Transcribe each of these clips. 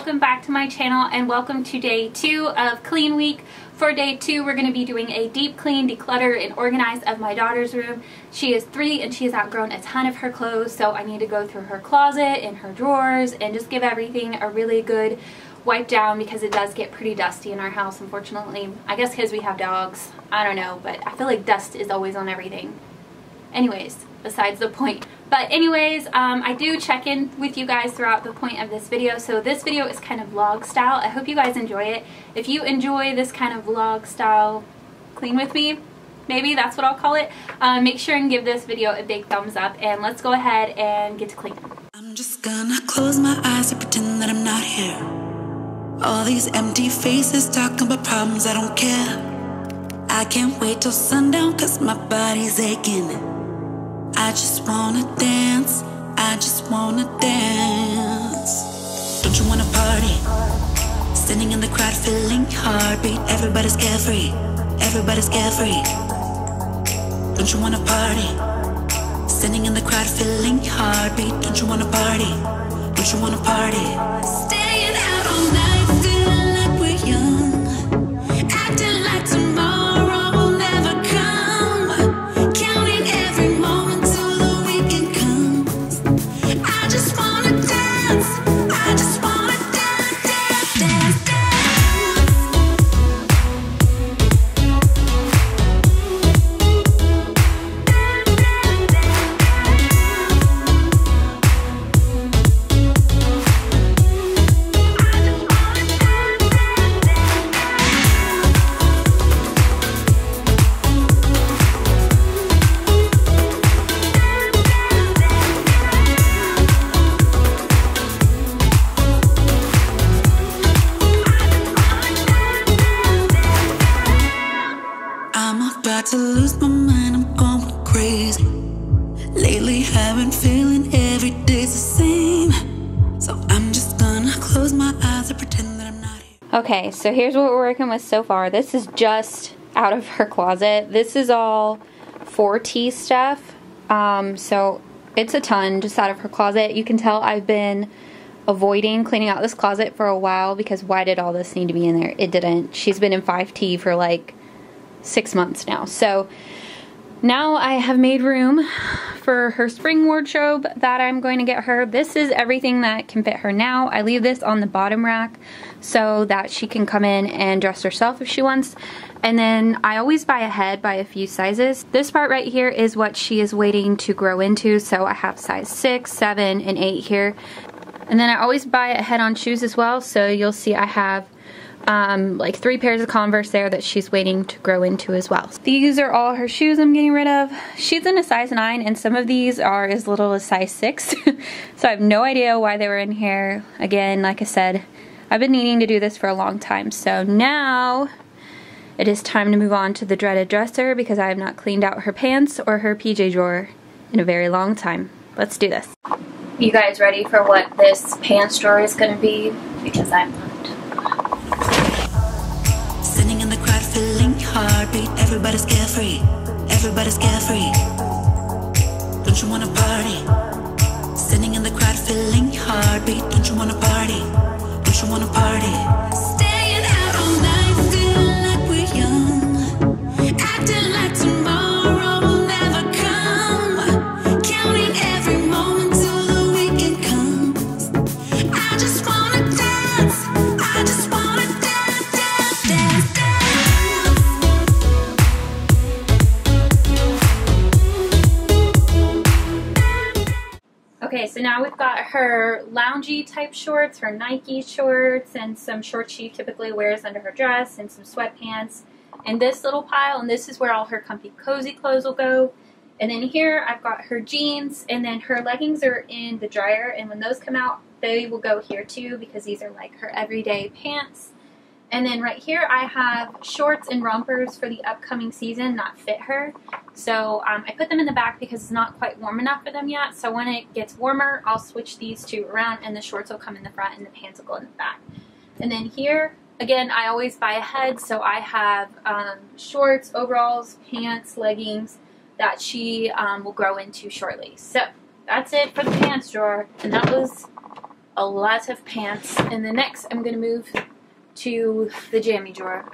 welcome back to my channel and welcome to day 2 of clean week. For day 2 we're going to be doing a deep clean, declutter, and organize of my daughter's room. She is 3 and she has outgrown a ton of her clothes, so I need to go through her closet and her drawers and just give everything a really good wipe down because it does get pretty dusty in our house, unfortunately. I guess because we have dogs, I don't know, but I feel like dust is always on everything. Anyways, besides the point. But anyways, I do check in with you guys throughout the point of this video. So this video is kind of vlog style. I hope you guys enjoy it. If you enjoy this kind of vlog style clean with me, maybe that's what I'll call it, make sure and give this video a big thumbs up, and let's go ahead and get to cleaning. I'm just gonna close my eyes and pretend that I'm not here. All these empty faces talking about problems, I don't care. I can't wait till sundown cause my body's aching. I just wanna dance, I just wanna dance. Don't you wanna party? Standing in the crowd feeling heartbeat. Everybody's carefree, everybody's carefree. Don't you wanna party? Standing in the crowd feeling heartbeat. Don't you wanna party? Don't you wanna party? Staying out all night feeling like we're young, acting like tomorrow will never come, counting every moment till the weekend comes. I just wanna dance, I just wanna dance, dance, dance, dance. To lose my mind, I'm going crazy. Lately I've been feeling every day's the same. So I'm just gonna close my eyes and pretend that I'm not here. Okay, so here's what we're working with so far. This is just out of her closet. This is all 4T stuff. So it's a ton just out of her closet. You can tell I've been avoiding cleaning out this closet for a while because why did all this need to be in there? It didn't. She's been in 5T for like 6 months now. So now I have made room for her spring wardrobe that I'm going to get her. This is everything that can fit her now. I leave this on the bottom rack so that she can come in and dress herself if she wants. And then I always buy ahead by a few sizes. This part right here is what she is waiting to grow into. So I have size 6, 7, and 8 here. And then I always buy ahead on shoes as well. So you'll see I have like 3 pairs of Converse there that she's waiting to grow into as well. These are all her shoes I'm getting rid of. She's in a size 9 and some of these are as little as size 6. So I have no idea why they were in here. Again, like I said, I've been needing to do this for a long time. So now it is time to move on to the dreaded dresser because I have not cleaned out her pants or her PJ drawer in a very long time. Let's do this. You guys ready for what this pants drawer is going to be? Because I'm not. Standing in the crowd feeling heartbeat. Everybody's carefree, everybody's carefree. Don't you wanna party? Standing in the crowd feeling heartbeat. Don't you wanna party? Don't you wanna party? Staying out all night feeling like we're young, acting like tomorrow will never come, counting every moment till the weekend comes. I just wanna dance, I just wanna dance, dance, dance, dance. Okay, so now we've got her loungy type shorts, her Nike shorts, and some shorts she typically wears under her dress, and some sweatpants, and this little pile, and this is where all her comfy cozy clothes will go. And then here I've got her jeans, and then her leggings are in the dryer, and when those come out they will go here too because these are like her everyday pants. And then right here I have shorts and rompers for the upcoming season that fit her. So I put them in the back because it's not quite warm enough for them yet. So when it gets warmer, I'll switch these two around and the shorts will come in the front and the pants will go in the back. And then here, again, I always buy ahead. So I have shorts, overalls, pants, leggings that she will grow into shortly. So that's it for the pants drawer. And that was a lot of pants. And then next I'm going to move to the jammy drawer.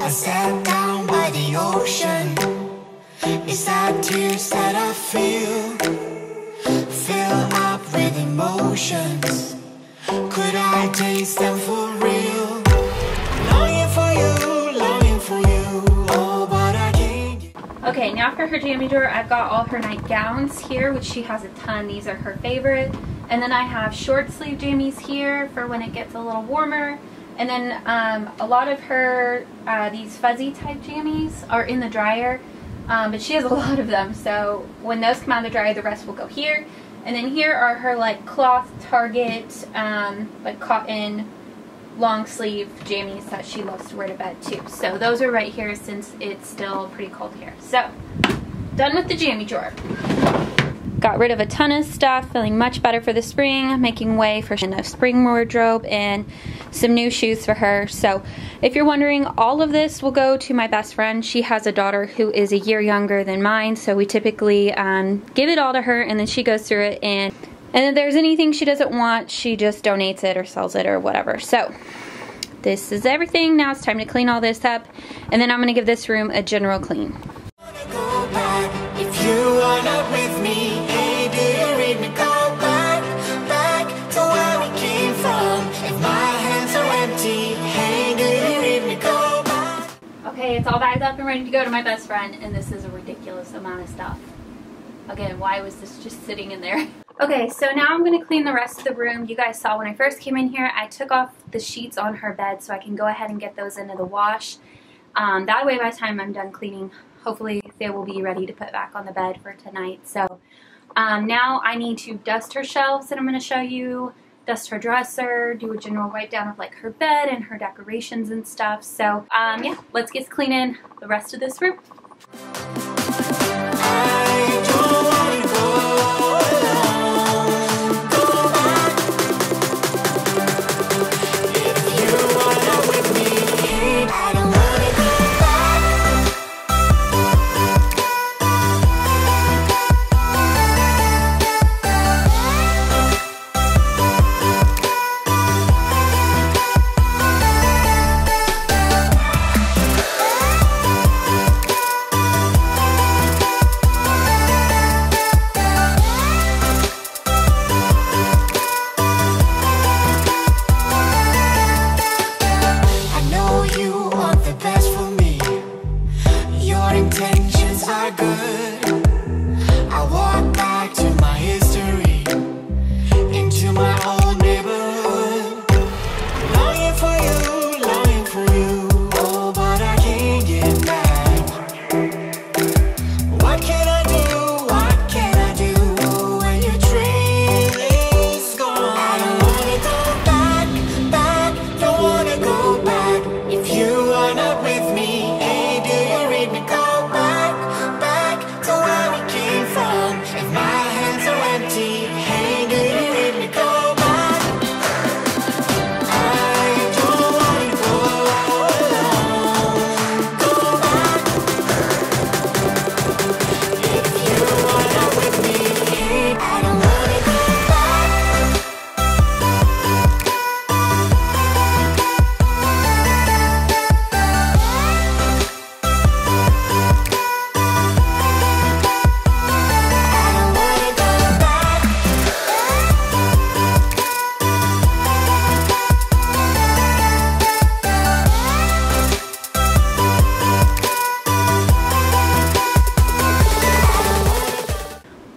I sat down by the ocean. It's that tears that I feel up with emotions. Could I taste them for real? Longing for you, oh, but I can't. Okay, now for her jammy drawer, I've got all her nightgowns here, which she has a ton. These are her favorite. And then I have short sleeve jammies here for when it gets a little warmer. And then a lot of her, these fuzzy type jammies are in the dryer. But she has a lot of them, so when those come out of the dryer, the rest will go here. And then here are her like cloth Target, like cotton long sleeve jammies that she loves to wear to bed too. So those are right here since it's still pretty cold here. So, done with the jammy drawer. Got rid of a ton of stuff, feeling much better for the spring, making way for a spring wardrobe and some new shoes for her. So if you're wondering, all of this will go to my best friend. She has a daughter who is a year younger than mine, so we typically give it all to her and then she goes through it, and if there's anything she doesn't want, she just donates it or sells it or whatever. So this is everything. Now it's time to clean all this up, and then I'm going to give this room a general clean. If you are not with me, hey, do you read me? Go back to where we came from. If my hands are empty, hey, do you read me? Go back. Okay, it's all bagged up and ready to go to my best friend, and this is a ridiculous amount of stuff. Again, why was this just sitting in there? Okay, so now I'm going to clean the rest of the room. You guys saw when I first came in here, I took off the sheets on her bed so I can go ahead and get those into the wash. That way by the time I'm done cleaning, hopefully they will be ready to put back on the bed for tonight. So now I need to dust her shelves that I'm going to show you, dust her dresser, do a general wipe down of like her bed and her decorations and stuff. So yeah, let's get cleaning the rest of this room.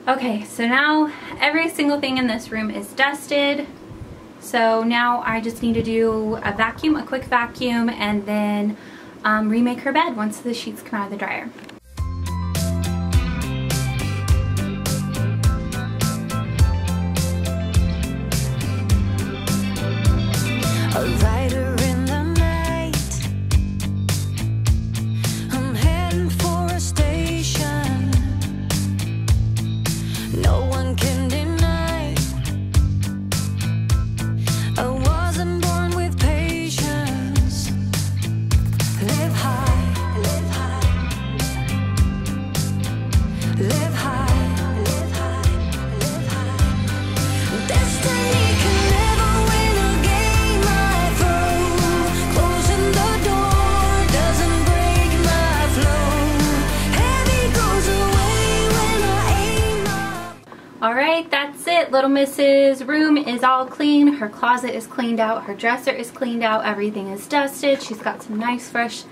Okay, so now every single thing in this room is dusted. So now I just need to do a vacuum, a quick vacuum, and then remake her bed once the sheets come out of the dryer. A writer in the night, I'm heading for a station no one can deny. I wasn't born it. Little Miss's room is all clean. Her closet is cleaned out. Her dresser is cleaned out. Everything is dusted. She's got some nice fresh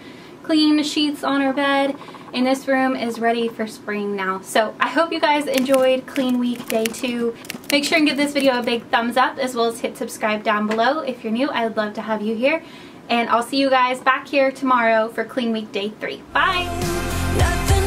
clean sheets on her bed. And this room is ready for spring now. So I hope you guys enjoyed Clean Week Day 2. Make sure and give this video a big thumbs up, as well as hit subscribe down below. If you're new, I would love to have you here. And I'll see you guys back here tomorrow for Clean Week Day 3. Bye!